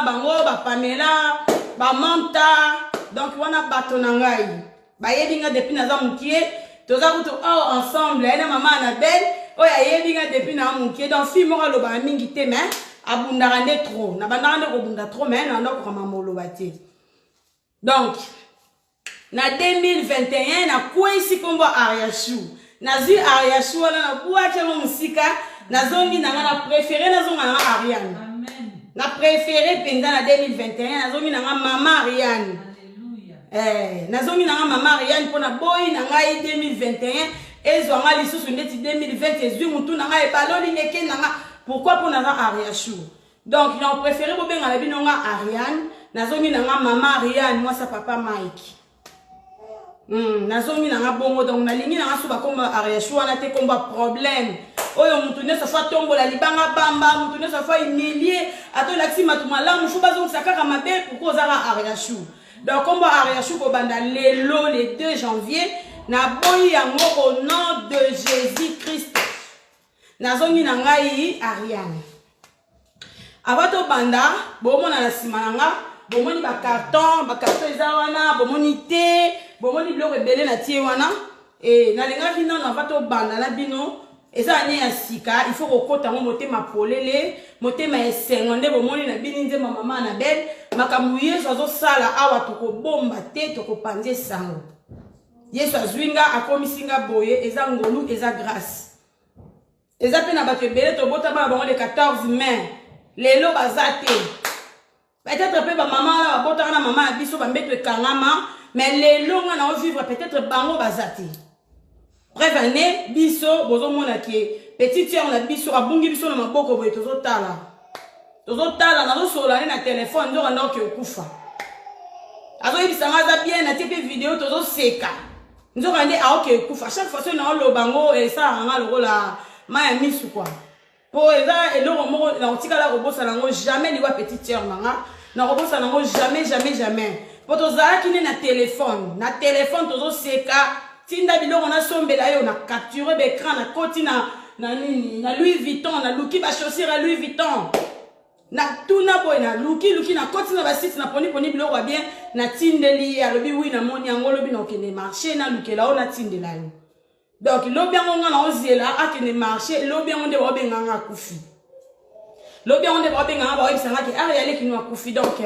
bango ba Pamela ba Manta donc wana bato na ngai ba yebinga depuis naza mukie toza kutu oh ensemble na maman Annabelle oh ya yebinga depuis na mukie donc fille moko loba mingi te mais abundaka nde trop na bandaka nde kobunda trop mais na ndako kama moloba te donc na 2021 na kwesi kombo Ariashu nazui Ariashu wana na buache mo musika nazongi nanga na préféré nazonga na Ariane amen na préféré penza na 2021 nazongi nanga mama Ariane alléluia nazongi nanga mama Ariane pona boy nanga 2021 ezwanga lisusu ndeti 2020 ezwi mutu nanga ebaloli ngeke nanga pourquoi pour nanga Ariashu donc ils ont préféré bobenga la binonga Ariane nazongi nanga mama Ariane moi sa papa Mike nazongi nanga bongo donc nalingi nanga suba komba Ariashu wana te komba problème oyo mutu ne sa fa tombo la libanga bamba mutu ne sa fa humilier ato laksi matumala mushu bazong sakaka mabe pourquoi ozara Ariashu donc komba Ariashu ko banda lelo le 2 janvier na boyi yango au nom de Jésus-Christ nazongi nangai Ariane avato banda bomona na sima nanga bomoni ba carton eza wana bomoni te bomoni biloko ebele na tie wana na lenga bino na vato banda na bino eza ane ya sika il faut kokota ngo motema polele motema esengo nde bomoni na bini nzemba mama Annabelle makambo Yesu azosala awa tokobomba te tokopanze sango Yesu azwinga akomisinga boye eza ngolu eza grâce eza pe na bato ebele tobota bana bango le 14 mai lelo bazate peut-être pe ba mama bota na mama biso ba mbeto ekangama mais lelo nga na vivre peut-être bango bazate bref année biso bozo mona ke petite sœur na biso abungi biso na maboko boye tozotala na sola na téléphone ndo ndo ke okufa azo ibisanga za bien na tipe vidéo tozoseka ndo kande a ok okufa chaque fois na lo bango et ça nga lokola maya misu quoi pour eza eloko moko na otikala kobosa nango jamais liwa petite sœur nanga na kobosa nango jamais pour tozalaki na téléphone tozoseka tinda biloko na sombela yo na capturer l'écran na koti na Louis Vuitton na luki ba chaussure à Louis Vuitton na tuna boy na luki na koti na ba site na poni biloko bien na tindeli alobi oui na moni yango lobi na okende marché na lukela o na tindela yo donc lobi yango nga na ozela akende marché lobi yango nde babenga nga kufi lobi yango nde babenga nga ba obisanga ke ariale kinwa kufi donc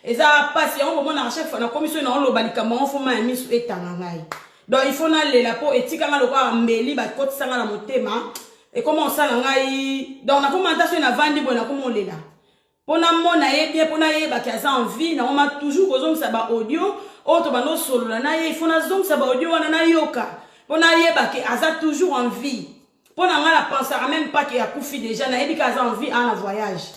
eza passe yango bomona à chaque fois na commission na oloba likambo on foma ya misu etanga ngai donc il faut na lela po etika nga lokwa mbeli ba kotisanga na motema et comment ça na ngai donc na commentation na vandi bona comment lela pona mona ye bien pona ye ba kaza envie na on m'a toujours kozong sa ba audio auto ba no solo na ye il faut na zong sa ba audio wana na yoka pona ye ba ke aza toujours en vie pona nga la penser même pas que ya kufi déjà na ye kaza en vie en voyage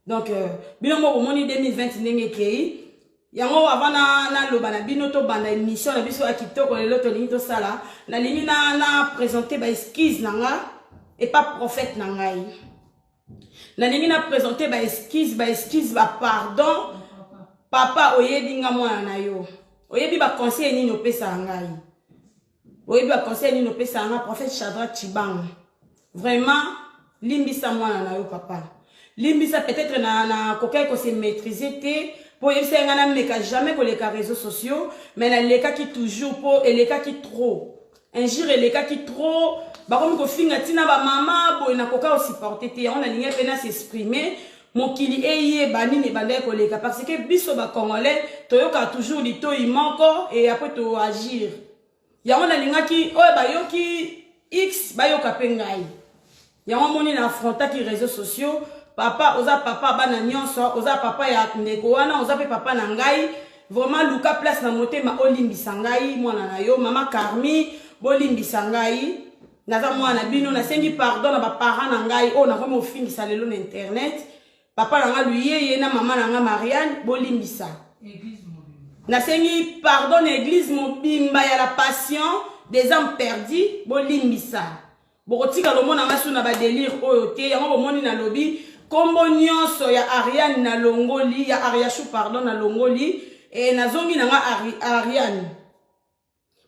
donc bino mo moni 2020 ndenge kei yango avana na loba na bino to banda émission na biso ya kitoko lelo to lingi to sala na lingi na présenter ba esquisse nanga et pas prophète nangai na lingi na présenter ba esquisse ba pardon papa oyebi nga mwana na yo oyebi ba conseil ni no pesa ngai oyebi ba conseil ni no pesa nga prophète Shadrach Chibang vraiment limbisa mwana na yo papa limbisa peut-être na kokai ko se maîtriser te pour y faire un mec jamais que les réseaux sociaux mais les cas qui toujours pour et les cas qui trop un jour les cas qui trop bah comme que finga tina ba maman bo na koka aussi porter te on a ligne pena s'exprimer mon kili eye bani ne bande ko les cas parce que biso ba congolais toyoka toujours lito il manque et après to agir ya on a ligne qui oh ba yo ki x ba yo kapengai ya on moni na affronta qui réseaux sociaux papa oza papa bana nyonso oza papa ya ndeko wana oza pe papa na ngai vraiment luka place na motema olimbisa ngai mwana na yo mama Carmi bolimbisa ngai naza mwana bino na sengi pardon na ba parents na ngai o na komo ofingisa lelo na internet papa na nga luyeye na mama na nga Marianne bolimbisa église mobimba na sengi pardon na église mobimba ya la passion des hommes perdus bolimbisa bokotika lomona masu na ba délire oyo te yango bomoni na lobi kombo nyonso ya Ariane na longoli ya Ariashu pardon na longoli et nazongi nanga Ariane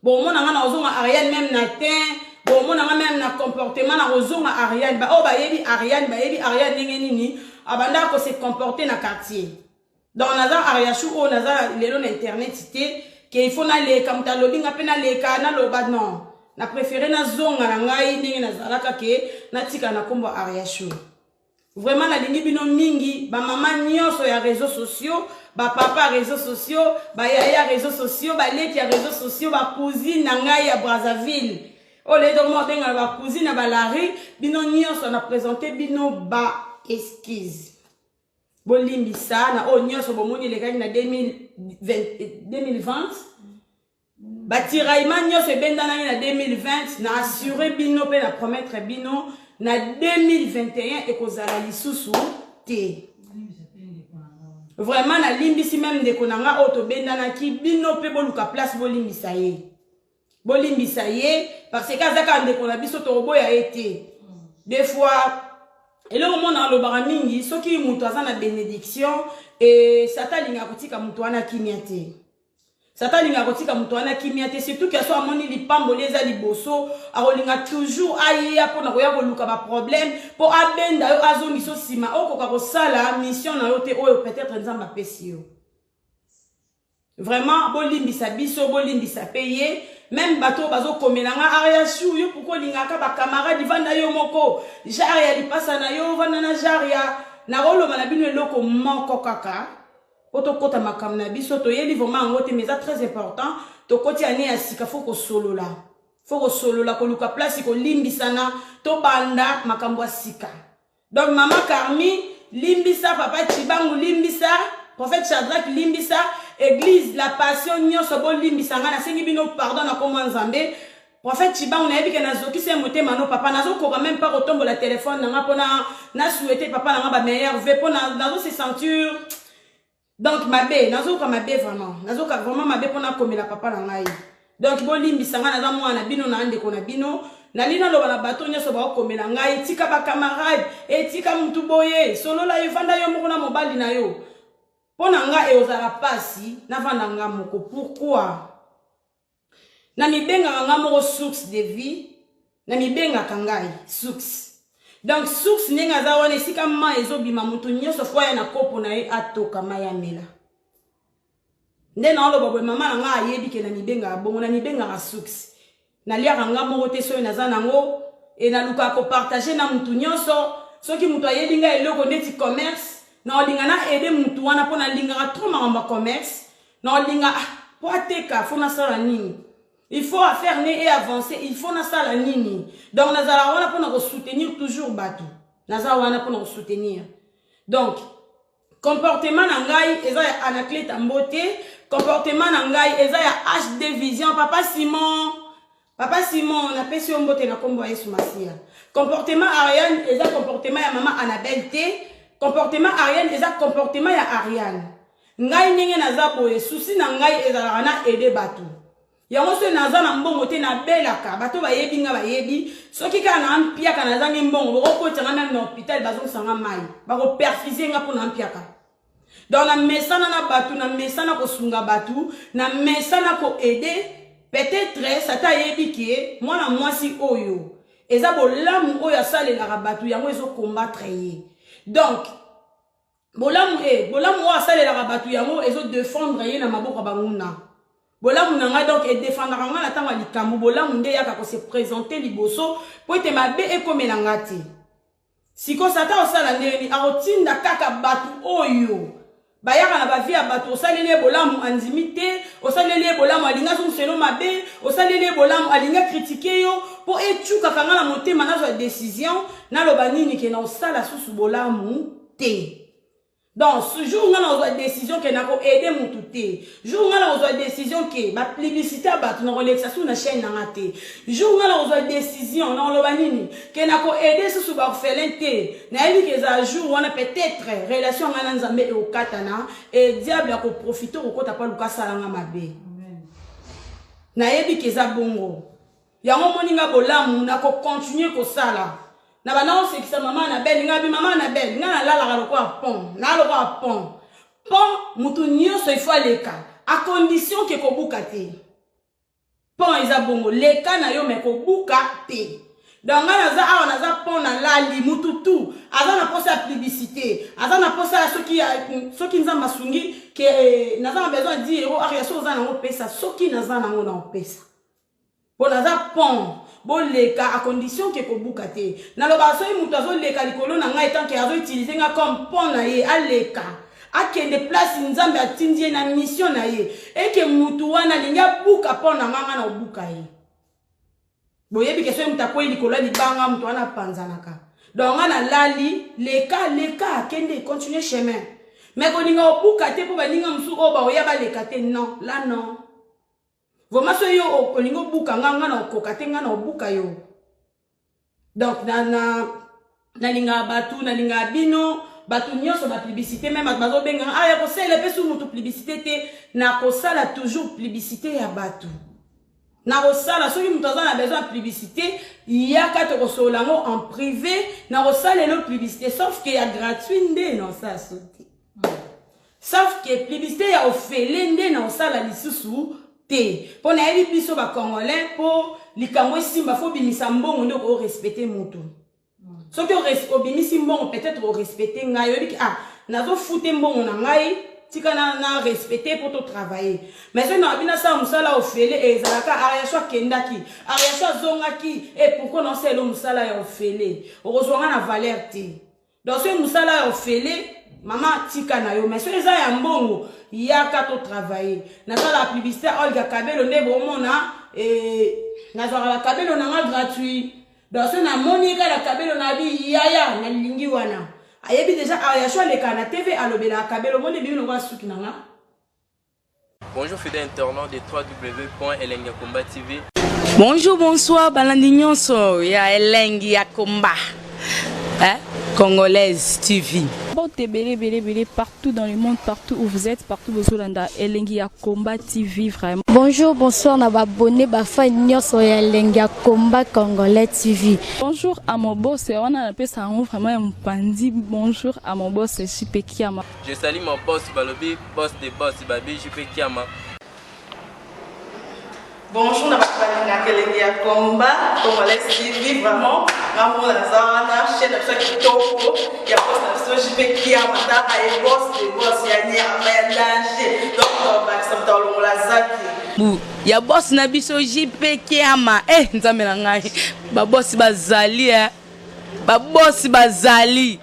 bon mona nga na ozonga Ariane même na teint bon mona nga même na comportement na ozonga Ariane ba o ba yebi Ariane ndenge nini abanda ko se comporter na quartier donc naza ariachou o naza lelo na internet te ke il faut na leka muta lobinga pe na leka na loba non na préféré na zonga na ngai ndenge nazalaka ke natika na kombo ariachou. Vraiment na lingi bino mingi ba mama nyonso ya réseaux sociaux, ba papa réseaux sociaux, ba yaya réseaux sociaux, ba leki ya réseaux sociaux, ba cousine na ngai ya Brazzaville. O le dormo benga ba cousine na balari bino nyonso na présenter bino ba esquisse. Bolimbisa na o nyonso bomoni lekaki na 2020. Ba tiraillement nyonso bendana na 2020 na assurer bino pe na promettre bino na 2021 et kozala lisusu te. Vraiment na limbisi même de konanga auto bendana ki bino pe boluka place bolimbisa ye. Bolimbisa ye parce que azaka ndeko na biso to boya été. Des fois et là au monde dans le baramingi soki mutu azana bénédiction et sata linga kotika mutu wana kimiate. Satan linga kotika mutu wana kimiate surtout que so amoni lipambo leza liboso akolinga toujours aya pona koya koluka ba problème po abenda yo azongi so sima okoka kosala mission na yo te oyo peut-être nzamba pesi yo. Vraiment bolimbisa biso bolimbisa payer même bateau bazo komelanga ariachou yo pourquoi lingaka ba camarade vanda yo moko jaria lipasa na yo vanda na jaria na rolo manabino eloko moko kaka. Poto kota makam na biso to yeli vraiment ngote mais ça très important to koti ane ya sika foko solola ko luka place ko limbisana to banda makambo sika. Donc maman Carmi limbisa papa Chibangu limbisa prophète Shadrach limbisa église la passion nyonso bo limbisa ngana sengi bino pardon na komo nzambe prophète Chibangu na yebi ke na zoki se motema no papa nazo ko même pas retomber la téléphone na pona na souhaiter papa na ba meilleur ve pona nazo se sentir. Donc mabe nazo ka mabe vraiment nazo ka vraiment mabe pona komela papa na ngai. Donc bolimbisa ngana za mwana bino na ande ko na bino na lina lo bana bato nyoso ba komela ngai tika ba camarade etika mutu boye solo la yevanda yo moko na mobali na yo pona nga e ozala pasi na vanda nga moko. Pourquoi na mibenga nga moko source de vie na mibenga kangai source. Donc source nenga za wana esika ma ezobima mutu nyoso fwa ya na kopo na ye atoka maya mela. Nde na oloba boy mama nga ayebi ke na mibenga bongo na mibenga ga source. Na liaka nga moko te so na za nango e na luka ko partager na mutu nyoso soki mutu ayebi nga eloko neti commerce na olinga na aider mutu wana pona linga trop maramba commerce na olinga po ateka fona sala nini. Il faut faire et avancer, il faut na sala nini. Donc nazala wana pona ko soutenir toujours batu. Nazala wana pona ko soutenir. Donc comportement na ngai eza ya Anaclet Tambote, comportement na ngai eza ya HD Vision Papa Simon na pesi mbote na kombo Yesu Masia. Comportement Ariane eza comportement ya mama Annabelle te, comportement Ariane eza comportement ya Ariane. Ngai ninge naza boye souci na ngai ezala na aider batu. Yango so naza na mbongo te na belaka bato bayebi nga bayebi soki ka na ampiaka na zangi mbongo boko tanga même na hôpital bazong sanga mai bako perfuser nga pour na ampiaka. Donc na mesana na batu na mesana ko sunga batu na mesana ko aider peut-être ça ta yebi ki mwana mwasi oyo eza bolamu oyo asalela batu yango ezo combattre ye. Donc bolamu oyo asalela batu yango ezo défendre ye na maboko banguna. Bolamu nanga donc et défendre nga na tanga likambu bolamu nde yaka ko se présenter liboso po ete mabe ekomela ngati. Siko sata osala ndeni arotinda kaka batu oyo bayaka na bavie ya batu osaleli bolamu anzimite osaleli bolamu alinga so selo mabe osaleli bolamu alinga critiquer yo po echuka kanga na motema na zo décision na loba nini ke na osala susu bolamu te. Donc ce jour on a une décision que n'a pas aidé mon touté. Jour on a une décision que ma publicité a battu na relaxation na chaîne na raté. Jour on a une décision na lobanini que n'a pas aidé ce sous orphelin té. Na eli que ça jour on a peut-être relation na nzambe et au katana et diable a ko profiter ko kota pa luka salanga mabe. Amen. Na eli que ça bongo. Ya moninga bolamu na ko continuer ko sala. Na bana c'est que maman Annabelle ngabi maman Annabelle ngana lala lokwa pont na lokwa pont mutu nyonso il faut leka à condition que ko buka te pont eza bongo leka na yo me ko buka te donc naza awa naza pona lali mututu aza na posa publicité aza na posa soki nzambe asungi ke naza na besoin de dire aria so oza nango pesa soki naza nango na opesa po naza pon boleka à condition ke kobuka te naloba soki mutu azoleka likolo na ngai tant ke azoutilize nga comme pon na ye aleka akende place nzambe atindi ye na mission na ye eke mutu wana alingi abuka pon na nga na obuka ye boyebi ke soki mutu akwei likolo ya libanga mutu wana apanzanaka donc nga na lali leka akende continue chemin mais kolinga obuka te mpo baninga mosusu oyo baoya baleka te non la non vraiment so yo olinga obuka nga na okoka te nga na obuka yo donc nalinga batu nalinga bino batu nyonso ba publicité même bazobenga ya kosala pe su mutu publicité te na kosala toujours publicité ya batu na kosala soki mutu aza na besoin de publicité yaka to kosola ngo en privé na kosala le publicité sauf que ya gratuit nde non ça sauté sauf que publicité ya ofele nde na kosala lisusu te po na yebi biso ba congolais po likambo esimba fo bimisa mbongo nde ko respecter mutu soki obimisi mbongo peut-être o respecter ngai yobi nazo fute mbongo na ngai tika na respecter pour to travailler mais so na bina sa musala ofele ezalaka ariasho kendaki ariasho zongaki et pourquoi non c'est le musala ya ofele orozwanga na valeur te donc ce musala ya ofele mama tika na yo mais so eza ya mbongo yaka to travailler na la publicité Olga Kabelo nde bomona nazwaka la Kabelo na gratuit donc ce na monika la Kabelo na bi yaya na lingi wana ayebi déjà ariasho le kana TV alobela Kabelo moni bino kwa suki nanga. Bonjour fidèles internautes de www.elengiakomba TV. Bonjour, bonsoir, balandi nyonso ya Elengi ya Komba. Congolaise TV. Bon, belé partout dans le monde, partout où vous êtes, partout où vous êtes, Elengi ya Komba TV vraiment. Bonjour, bonsoir, na abonné ba fan nyonso ya Elengi ya Komba Congolais TV. Bonjour à mon boss, on a appelé ça vraiment un pandi. Bonjour à mon boss, JP Kiama. Je salue mon boss Balobi, boss des boss Babi, JP Kiama. Bonjour, na bakalina Elengi ya Komba Congolais TV vraiment ngamo na zana chaîne ça kitoko ya boss na JP Kiama ta ay boss de boss ya nya ya danger donc ba samta longola zaki ya boss na biso JP Kiama nzambe na ngai ba boss bazali ba boss bazali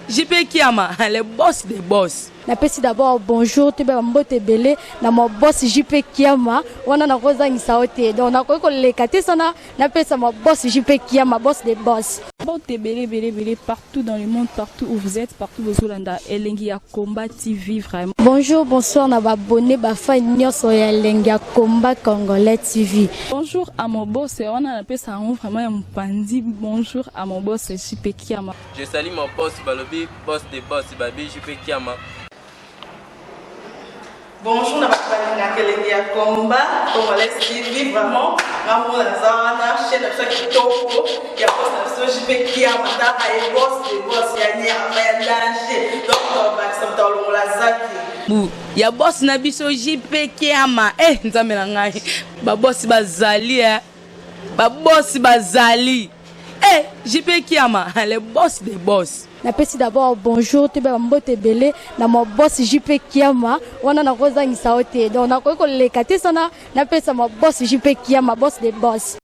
JP Kiama le boss des boss. Napesi d'abord bonjour te ba mbote belé na mo boss JP Kiama wana na kozangisa ote donc na ko lekate sana napesa mo boss JP Kiama boss des boss. Bon, belé partout dans le monde, partout où vous êtes, partout où vous êtes, Elengi ya Komba TV vraiment. Bonjour, bonsoir, na abonné ba fan nyonso ya Elengi ya Komba Congolais TV. Bonjour à mon boss, on a appelé ça vraiment un pandi. Bonjour à mon boss JP Kiama. Je salue mon boss Balobi, boss des boss Babi, JP Kiama. Bonjour, na bakalina Elengi ya Komba Congolais TV vraiment ngamo na zana chaîne ça kitoko ya boss na JP Kiama ta ay boss de boss ya nya ya danger donc ba samta longola zaki ya boss na biso JP Kiama nzambe na ngai ba boss bazali ba boss bazali JP Kiama le boss des boss. Napesi d'abord bonjour te ba mbote belé na mo boss JP Kiama wana na kozangisa ote donc na ko lekate sana napesa mo boss JP Kiama boss des boss.